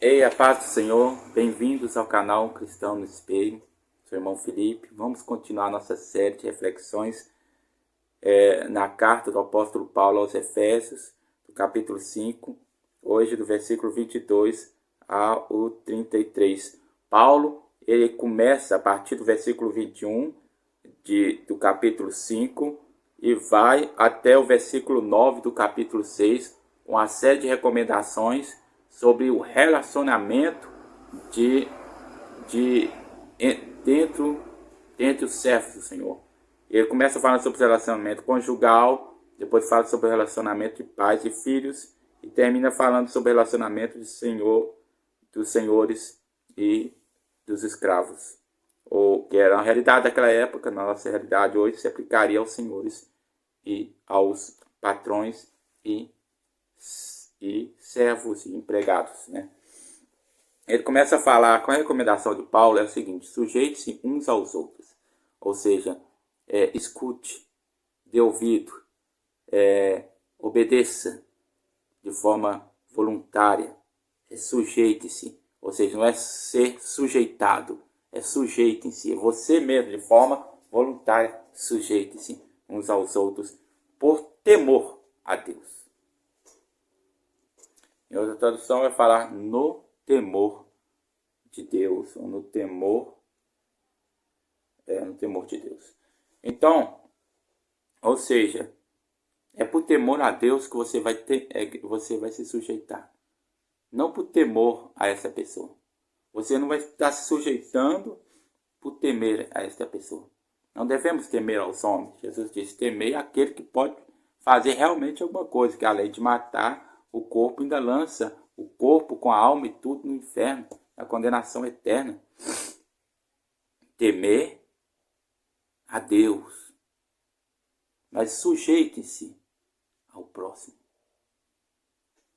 Ei, a paz do Senhor, bem-vindos ao canal Cristão no Espelho, sou o irmão Felipe. Vamos continuar nossa série de reflexões na carta do apóstolo Paulo aos Efésios, do capítulo 5, hoje do versículo 22 ao 33. Paulo, ele começa a partir do versículo 21 do capítulo 5 e vai até o versículo 9 do capítulo 6, com uma série de recomendações sobre o relacionamento dentre os servos do Senhor. Ele começa falando sobre o relacionamento conjugal, depois fala sobre o relacionamento de pais e filhos, e termina falando sobre o relacionamento dos senhores e dos escravos. Ou que era a realidade daquela época, na nossa realidade hoje, se aplicaria aos senhores e aos patrões e servos e empregados, né? Ele começa a falar, com a recomendação de Paulo, é o seguinte: sujeite-se uns aos outros. Ou seja, escute, dê ouvido, obedeça de forma voluntária, sujeite-se. Ou seja, não é ser sujeitado, é sujeite-se. Você mesmo, de forma voluntária, sujeite-se uns aos outros por temor a Deus. Em outra tradução vai falar no temor de Deus, ou no temor de Deus. Então, ou seja, é por temor a Deus que você vai se sujeitar. Não por temor a essa pessoa. Você não vai estar se sujeitando por temer a esta pessoa. Não devemos temer aos homens. Jesus disse: temei aquele que pode fazer realmente alguma coisa, que além de matar, o corpo ainda lança o corpo com a alma e tudo no inferno, na condenação eterna. Temer a Deus, mas sujeite-se ao próximo.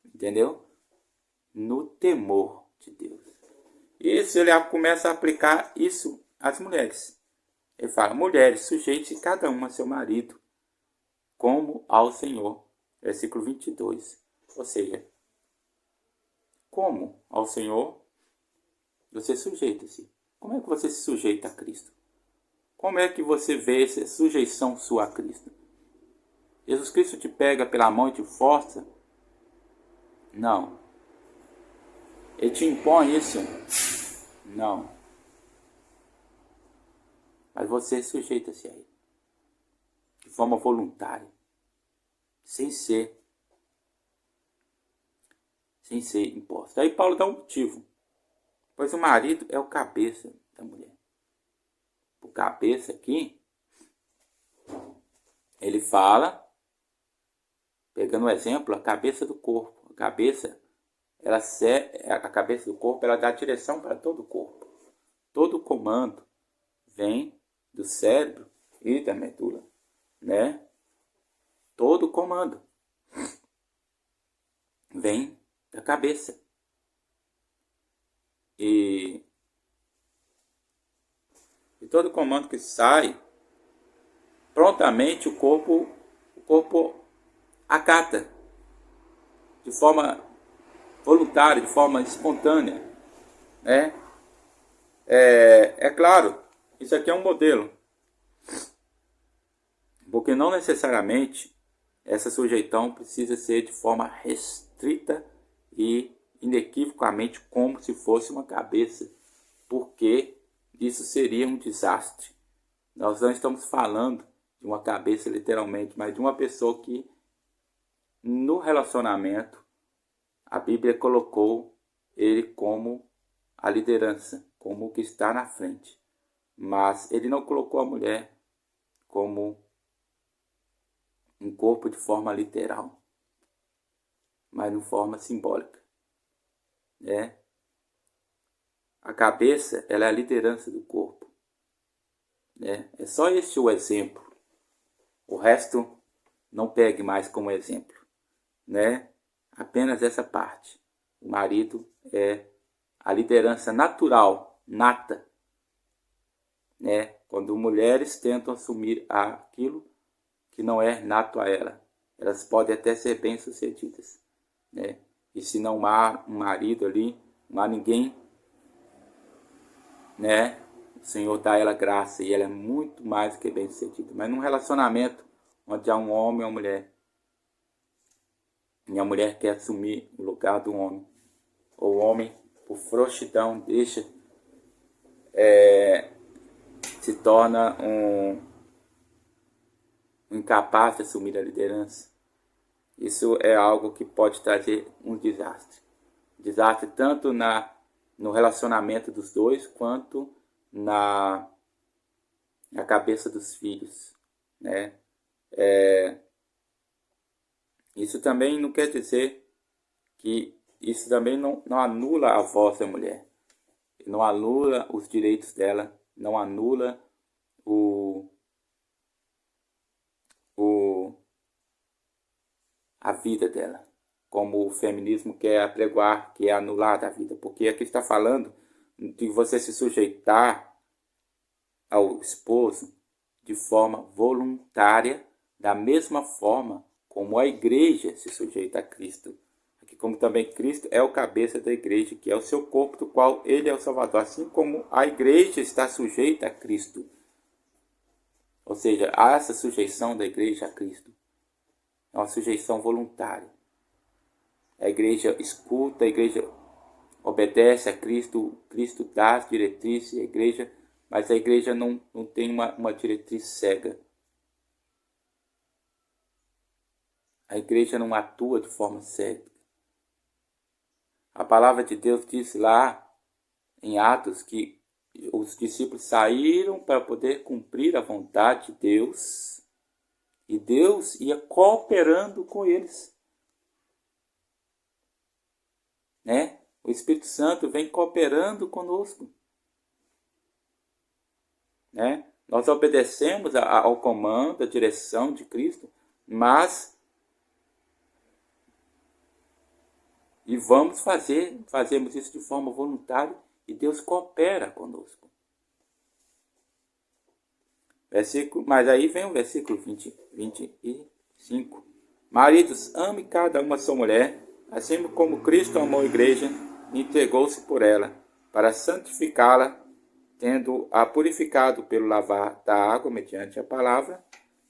Entendeu? No temor de Deus. Isso ele começa a aplicar isso às mulheres. Ele fala: mulheres, sujeite-se cada uma a seu marido, como ao Senhor. Versículo 22. Ou seja, como ao Senhor, você sujeita-se. Como é que você se sujeita a Cristo? Como é que você vê essa sujeição sua a Cristo? Jesus Cristo te pega pela mão e te força? Não. Ele te impõe isso? Não. Mas você sujeita-se a ele. De forma voluntária. Sem ser imposto. Aí Paulo dá um motivo. Pois o marido é o cabeça da mulher. O cabeça aqui, ele fala, pegando o exemplo, a cabeça do corpo. A cabeça do corpo, ela dá direção para todo o corpo. Todo o comando vem do cérebro e da medula, né? Todo o comando vem da cabeça. E todo comando que sai, prontamente o corpo acata de forma voluntária, de forma espontânea, né? É claro, isso aqui é um modelo, porque não necessariamente essa sujeição precisa ser de forma restrita e inequivocamente como se fosse uma cabeça, porque isso seria um desastre. Nós não estamos falando de uma cabeça literalmente, mas de uma pessoa que no relacionamento a Bíblia colocou ele como a liderança, como o que está na frente. Mas ele não colocou a mulher como um corpo de forma literal, mas de forma simbólica. A cabeça, ela é a liderança do corpo. É só esse o exemplo. O resto não pegue mais como exemplo. Apenas essa parte. O marido é a liderança natural, nata. Quando mulheres tentam assumir aquilo que não é nato a ela, elas podem até ser bem-sucedidas. E se não há um marido ali, Não há ninguém, né? O Senhor dá a ela graça e ela é muito mais do que bem-sucedida. Mas num relacionamento onde há um homem e uma mulher, e a mulher quer assumir o lugar do homem, ou o homem, por frouxidão, se torna um incapaz de assumir a liderança. Isso é algo que pode trazer um desastre. Desastre tanto no relacionamento dos dois, quanto na cabeça dos filhos, né? Isso também não quer dizer que isso também não anula a voz da mulher. Não anula os direitos dela, não anula a vida dela, como o feminismo quer apregoar, que é anular a vida, porque aqui está falando de você se sujeitar ao esposo de forma voluntária, da mesma forma como a igreja se sujeita a Cristo. Aqui, como também Cristo é o cabeça da igreja, que é o seu corpo, do qual ele é o Salvador, assim como a igreja está sujeita a Cristo. Ou seja, há essa sujeição da igreja a Cristo. É uma sujeição voluntária. A igreja escuta, a igreja obedece a Cristo, Cristo dá as diretrizes à igreja, mas a igreja não tem uma diretriz cega. A igreja não atua de forma cega. A palavra de Deus diz lá em Atos que os discípulos saíram para poder cumprir a vontade de Deus, e Deus ia cooperando com eles, né? O Espírito Santo vem cooperando conosco, né? Nós obedecemos ao comando, à direção de Cristo, mas fazemos isso de forma voluntária e Deus coopera conosco. Mas aí vem o versículo 25. Maridos, ame cada uma a sua mulher, assim como Cristo amou a igreja e entregou-se por ela, para santificá-la, tendo-a purificado pelo lavar da água mediante a palavra,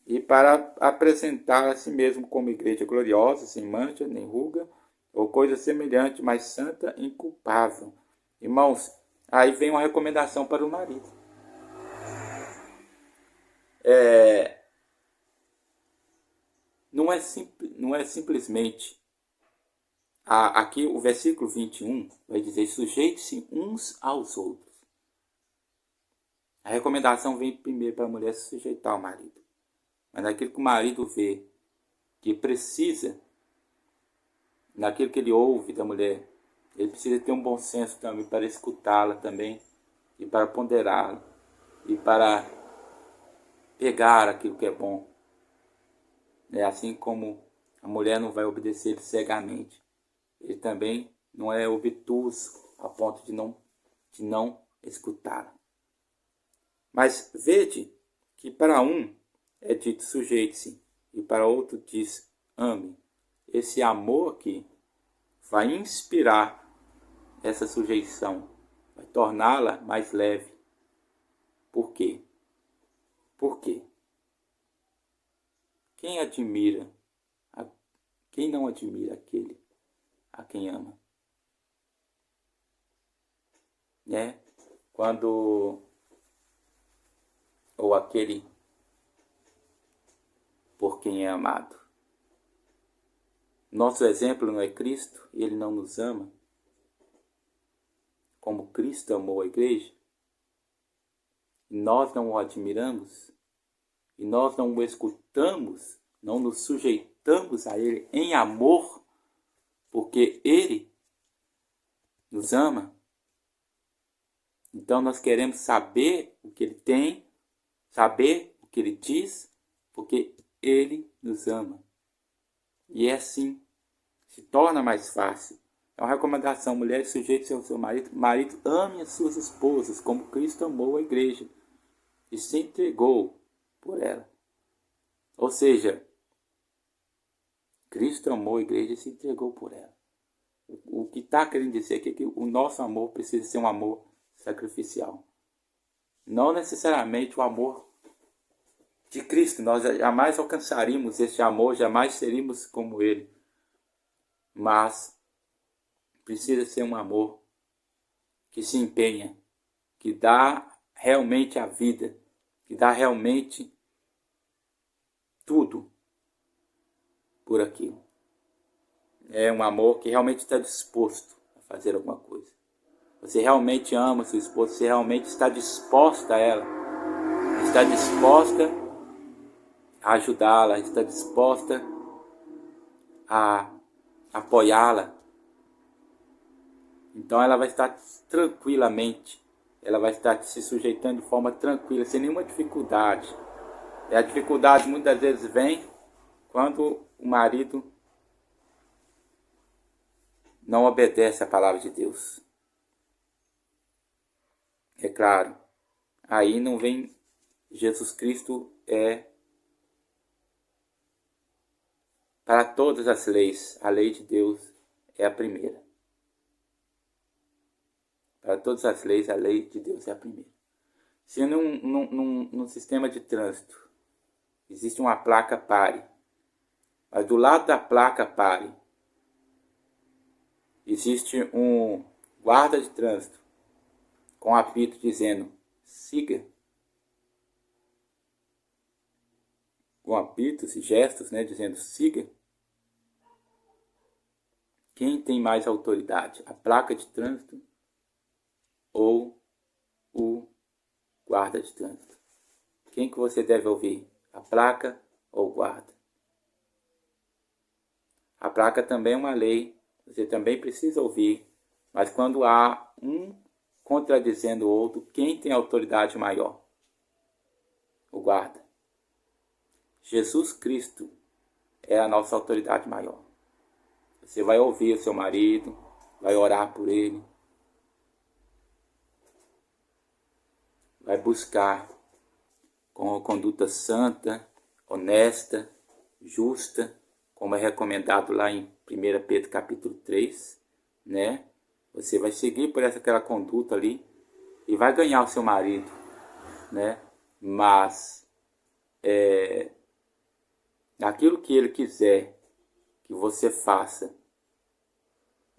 e para apresentar a si mesmo como igreja gloriosa, sem mancha, nem ruga, ou coisa semelhante, mas santa e inculpável. Irmãos, aí vem uma recomendação para o marido. Não é simplesmente... Aqui o versículo 21 vai dizer: sujeite-se uns aos outros. A recomendação vem primeiro para a mulher se sujeitar ao marido. Mas naquilo que o marido vê que precisa, naquilo que ele ouve da mulher, ele precisa ter um bom senso também para escutá-la também, e para ponderá-la, e para pegar aquilo que é bom. É assim como a mulher não vai obedecer cegamente. Ele também não é obtuso a ponto de não escutá-la. Mas vede que para um é dito sujeite-se, e para outro diz ame. Esse amor aqui vai inspirar essa sujeição, vai torná-la mais leve. Por quê? Por quê? Quem não admira aquele a quem ama? Né? Ou aquele por quem é amado. Nosso exemplo não é Cristo, ele não nos ama como Cristo amou a igreja, e nós não o admiramos, e nós não o escutamos, não nos sujeitamos a ele em amor, porque ele nos ama. Então nós queremos saber o que ele tem, saber o que ele diz, porque ele nos ama. E é assim, se torna mais fácil. É uma recomendação: mulheres, sujeitem-se ao seu marido. Marido, ame as suas esposas, como Cristo amou a igreja e se entregou por ela. Ou seja, Cristo amou a igreja e se entregou por ela. O que está querendo dizer aqui é que o nosso amor precisa ser um amor sacrificial. Não necessariamente o amor de Cristo. Nós jamais alcançaríamos este amor, jamais seríamos como Ele. Mas precisa ser um amor que se empenha, que dá realmente a vida, que dá realmente tudo por aquilo. É um amor que realmente está disposto a fazer alguma coisa. Você realmente ama sua esposa, você realmente está disposta a ela, está disposta a ajudá-la, está disposta a apoiá-la. Então ela vai estar tranquilamente, ela vai estar se sujeitando de forma tranquila, sem nenhuma dificuldade. E a dificuldade muitas vezes vem quando o marido não obedece à palavra de Deus. É claro, aí não vem Jesus Cristo para todas as leis, a lei de Deus é a primeira. Para todas as leis, a lei de Deus é a primeira. Se num sistema de trânsito existe uma placa pare, mas do lado da placa pare existe um guarda de trânsito com apito dizendo siga, com apitos e gestos, dizendo siga, quem tem mais autoridade? A placa de trânsito ou o guarda de trânsito? Quem que você deve ouvir? A placa ou o guarda? A placa também é uma lei, você também precisa ouvir, mas quando há um contradizendo o outro, quem tem autoridade maior? O guarda. Jesus Cristo é a nossa autoridade maior. Você vai ouvir o seu marido, vai orar por ele, vai buscar com a conduta santa, honesta, justa, como é recomendado lá em 1 Pedro capítulo 3, Você vai seguir por aquela conduta ali e vai ganhar o seu marido, Mas aquilo que ele quiser que você faça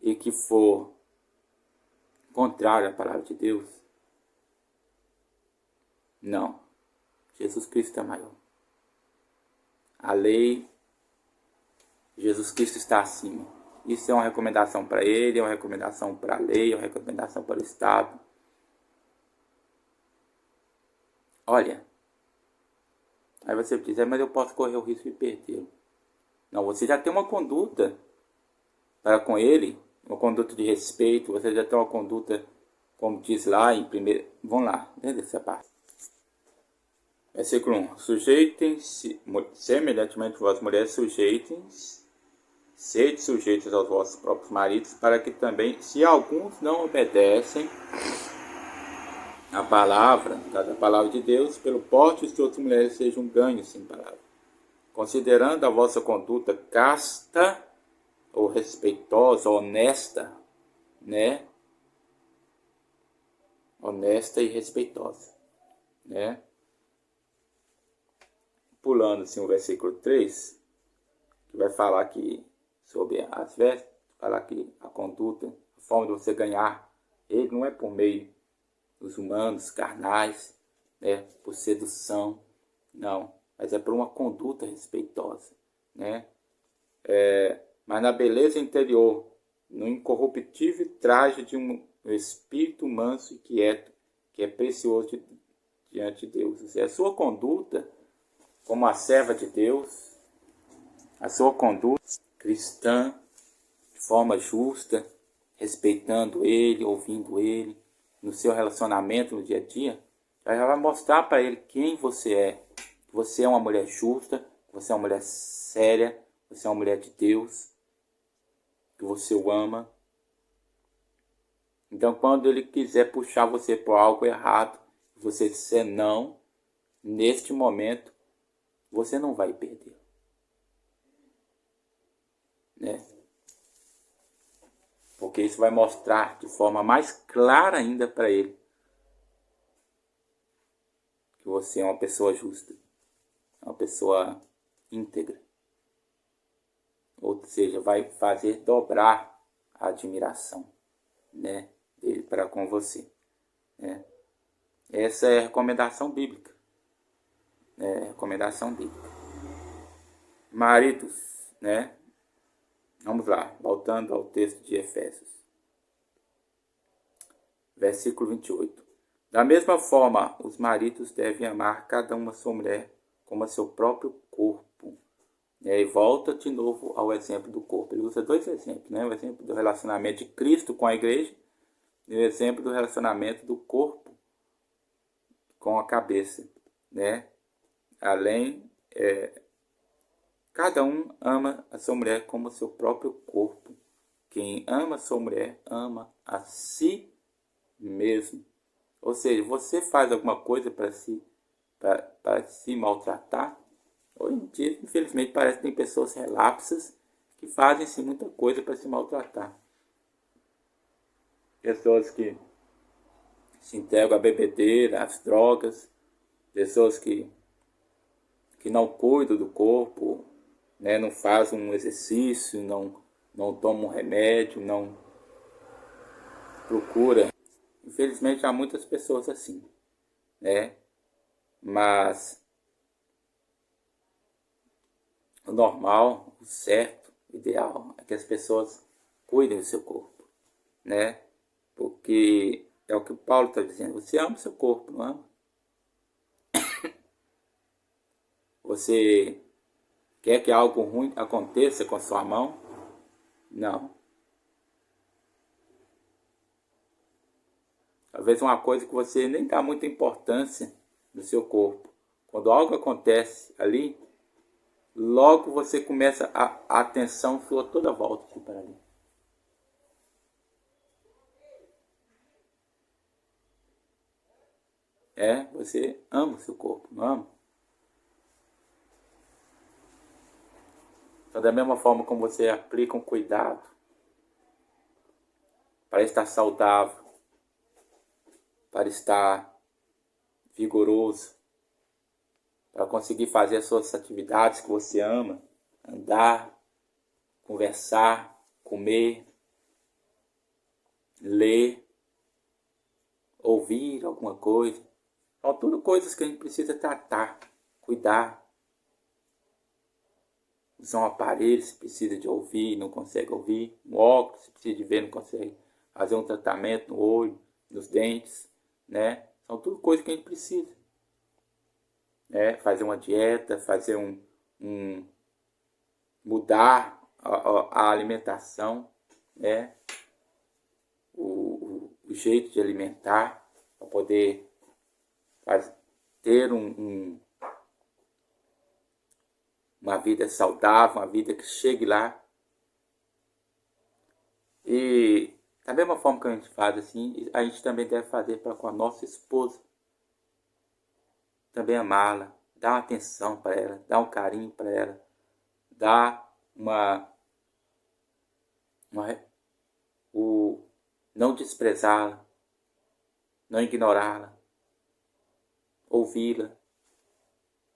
e que for contrário à palavra de Deus, não. Jesus Cristo é maior. A lei, Jesus Cristo está acima. Isso é uma recomendação para ele, é uma recomendação para a lei, é uma recomendação para o Estado. Olha, aí você diz, mas eu posso correr o risco de perdê-lo. Não, você já tem uma conduta para com ele, uma conduta de respeito, você já tem uma conduta, como diz lá em primeiro... Vamos lá, dentro dessa parte. Versículo 1. Sujeitem-se, semelhantemente vós mulheres, sujeitem-se, sede sujeitos aos vossos próprios maridos, para que também, se alguns não obedecem a palavra, da palavra de Deus, pelo porte de outras mulheres sejam ganhos sem palavra. Considerando a vossa conduta casta ou respeitosa, honesta, Honesta e respeitosa, Pulando assim o versículo 3, que vai falar aqui sobre as vestes, falar que a conduta, a forma de você ganhar, ele não é por meio dos humanos, carnais, por sedução, não, mas é por uma conduta respeitosa, mas na beleza interior, no incorruptível traje de um espírito manso e quieto, que é precioso diante de Deus. A sua conduta como a serva de Deus, a sua conduta cristã, de forma justa, respeitando Ele, ouvindo Ele, no seu relacionamento no dia a dia, ela vai mostrar para ele quem você é. Você é uma mulher justa, você é uma mulher séria, você é uma mulher de Deus, que você o ama. Então, quando ele quiser puxar você por algo errado, você disser não, neste momento, você não vai perder. porque isso vai mostrar de forma mais clara ainda para ele que você é uma pessoa justa, uma pessoa íntegra. Ou seja, vai fazer dobrar a admiração, né, dele para com você, né? Essa é a recomendação bíblica, né? Recomendação bíblica. Maridos, né? Vamos lá, voltando ao texto de Efésios. Versículo 28. Da mesma forma, os maridos devem amar cada uma sua mulher como a seu próprio corpo. E volta de novo ao exemplo do corpo. Ele usa dois exemplos, né? O exemplo do relacionamento de Cristo com a igreja e o exemplo do relacionamento do corpo com a cabeça, né? Além, cada um ama a sua mulher como o seu próprio corpo. Quem ama a sua mulher ama a si mesmo. Ou seja, você faz alguma coisa para se maltratar? Hoje em dia, infelizmente, parece que tem pessoas relapsas que fazem-se muita coisa para se maltratar. Pessoas que se entregam à bebedeira, às drogas, pessoas que não cuidam do corpo, né, não fazem um exercício, não tomam um remédio, não procura. Infelizmente, há muitas pessoas assim, né? Mas o normal, o certo, o ideal é que as pessoas cuidem do seu corpo, né? Porque é o que o Paulo está dizendo. Você ama o seu corpo, não ama? Você quer que algo ruim aconteça com a sua mão? Não. Talvez uma coisa que você nem dá muita importância no seu corpo. Quando algo acontece ali, logo você começa a atenção sua toda volta para ali. Você ama o seu corpo, não ama? Então, da mesma forma como você aplica um cuidado para estar saudável, para estar vigoroso, para conseguir fazer as suas atividades que você ama, andar, conversar, comer, ler, ouvir alguma coisa. São tudo coisas que a gente precisa tratar, cuidar. Usar um aparelho, se precisa de ouvir, não consegue ouvir. Um óculos, se precisa de ver, não consegue. Fazer um tratamento no olho, nos dentes, né? São tudo coisas que a gente precisa. Fazer uma dieta, fazer mudar a alimentação, né? O jeito de alimentar, para poder ter uma vida saudável, uma vida que chegue lá. E da mesma forma que a gente faz assim, a gente também deve fazer para com a nossa esposa. Também amá-la, dar uma atenção para ela, dar um carinho para ela, dar não desprezá-la, não ignorá-la, ouvi-la.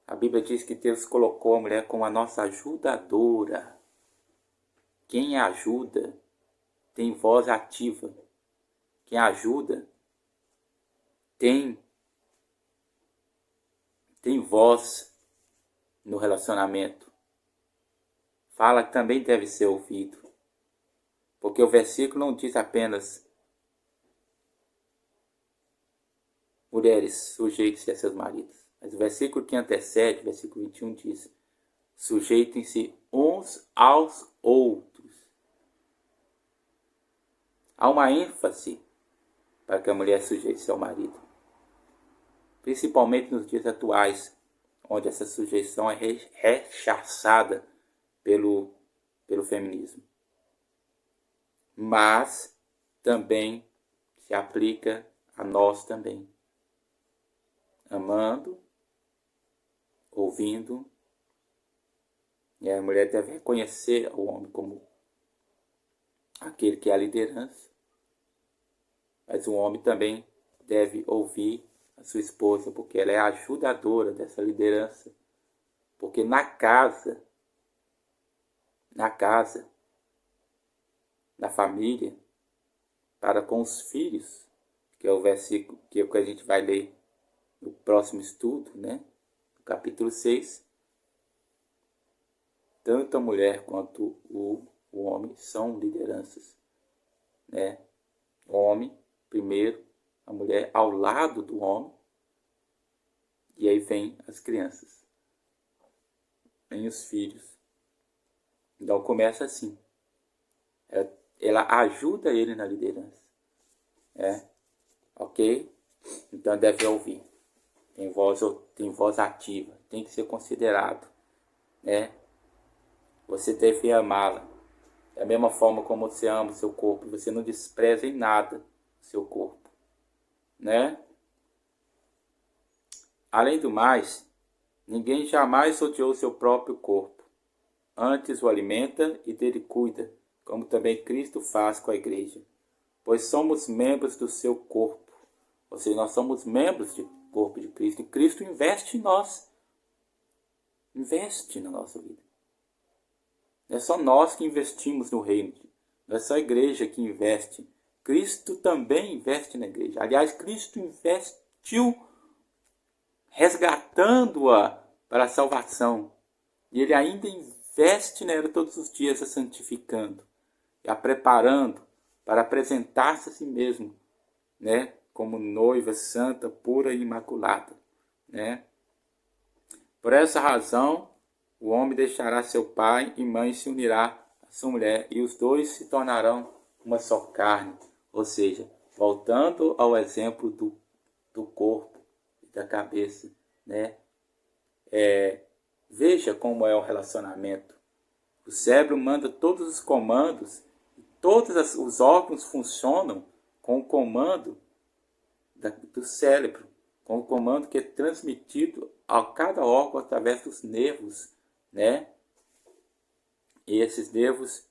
A Bíblia diz que Deus colocou a mulher como a nossa ajudadora. Quem ajuda tem voz ativa. Quem ajuda tem voz no relacionamento. Fala que também deve ser ouvido. Porque o versículo não diz apenas mulheres, sujeitem-se a seus maridos. Mas o versículo que antecede, versículo 21, diz: sujeitem-se uns aos outros. Há uma ênfase para que a mulher sujeite-se ao marido. Principalmente nos dias atuais, onde essa sujeição é rechaçada pelo feminismo. Mas também se aplica a nós também. Amando, ouvindo, e a mulher deve reconhecer o homem como aquele que é a liderança. Mas o homem também deve ouvir a sua esposa, porque ela é a ajudadora dessa liderança. Porque na casa, na família, para com os filhos, que é o versículo que a gente vai ler no próximo estudo, né? No capítulo 6, tanto a mulher quanto o homem são lideranças, né? O homem primeiro, a mulher ao lado do homem, e aí vem as crianças, vem os filhos. Então começa assim, ela ajuda ele na liderança, ok? Então deve ouvir, tem voz ativa, tem que ser considerado, né? Você deve amá-la da mesma forma como você ama o seu corpo. Você não despreza em nada o seu corpo, né? Além do mais, ninguém jamais odiou seu próprio corpo. Antes o alimenta e dele cuida, como também Cristo faz com a igreja. Pois somos membros do seu corpo. Ou seja, nós somos membros do corpo de Cristo. E Cristo investe em nós. Investe na nossa vida. Não é só nós que investimos no reino. Não é só a igreja que investe. Cristo também investe na igreja. Aliás, Cristo investiu resgatando-a para a salvação. E ele ainda investe nela todos os dias, a santificando, e a preparando para apresentar-se a si mesmo, né? Como noiva santa, pura e imaculada, né? Por essa razão, o homem deixará seu pai e mãe e se unirá à sua mulher, e os dois se tornarão uma só carne. Ou seja, voltando ao exemplo do corpo e da cabeça, né? Veja como é o relacionamento. O cérebro manda todos os comandos, e todos os órgãos funcionam com o comando do cérebro, com o comando que é transmitido a cada órgão através dos nervos, né? E esses nervos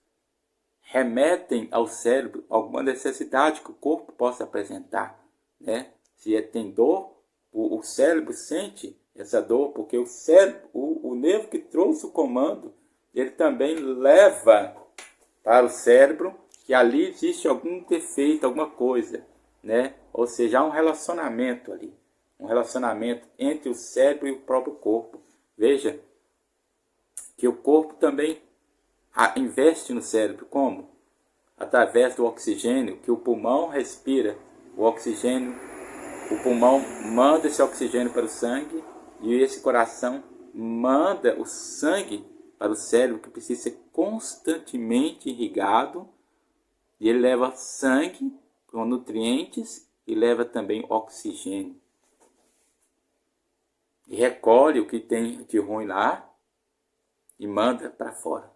remetem ao cérebro alguma necessidade que o corpo possa apresentar, né? Se tem dor, o cérebro sente essa dor, porque o cérebro, o nervo que trouxe o comando, ele também leva para o cérebro que ali existe algum defeito, alguma coisa, né? Ou seja, há um relacionamento ali, um relacionamento entre o cérebro e o próprio corpo. Veja que o corpo também investe no cérebro. Como? Através do oxigênio que o pulmão respira. O pulmão manda esse oxigênio para o sangue, e esse coração manda o sangue para o cérebro, que precisa ser constantemente irrigado, e ele leva sangue com nutrientes e leva também oxigênio. E recolhe o que tem de ruim lá e manda para fora.